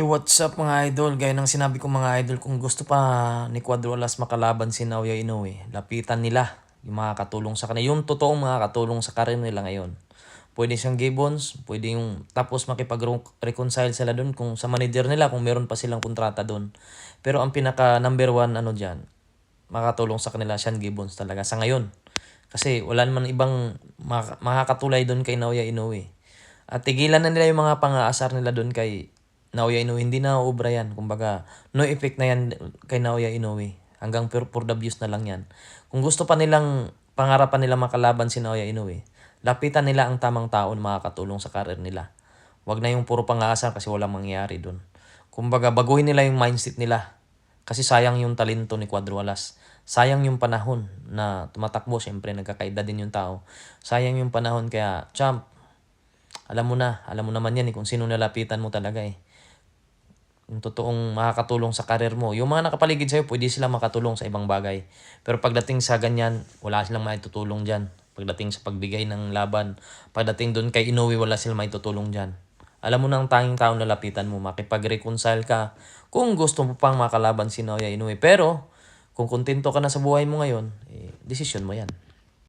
Hey, what's up mga idol? Gaya ng sinabi ko mga idol, kung gusto pa ni Cuadrolas makalaban si Naoya Inoue, lapitan nila yung mga katulong sa kanila. Yung totoong mga katulong sa karir nila ngayon. Pwede siyang Gibbons, pwede yung tapos makipag-reconcile sila doon kung sa manager nila kung meron pa silang kontrata doon. Pero ang pinaka number one ano diyan, makatulong sa kanila Sean Gibbons talaga sa ngayon. Kasi wala naman ibang makakatulay doon kay Naoya Inoue. At tigilan na nila yung mga pang-aasar nila doon kay Naoya Inoue. Hindi na uubra yan. Kumbaga, no effect na yan kay Naoya Inoue. Hanggang for the views na lang yan. Kung gusto pa nilang, pangarapan nila makalaban si Naoya Inoue, lapitan nila ang tamang tao na makakatulong sa karir nila. Wag na yung puro pang-aasar kasi walang mangyayari doon. Kumbaga, baguhin nila yung mindset nila. Kasi sayang yung talento ni Cuadrolas. Sayang yung panahon na tumatakbo. Siyempre, nagkakaedad din yung tao. Sayang yung panahon kaya, champ, alam mo naman yan kung sino nalapitan mo talaga yung totoong makakatulong sa karir mo. Yung mga nakapaligid sa'yo, pwede sila makatulong sa ibang bagay. Pero pagdating sa ganyan, wala silang maitutulong dyan. Pagdating sa pagbigay ng laban, pagdating doon kay Inoue, wala silang maitutulong dyan. Alam mo na ang tanging tao na lapitan mo, makipag-reconcile ka kung gusto mo pang makalaban si Naoya Inoue. Pero, kung kontento ka na sa buhay mo ngayon, desisyon mo yan.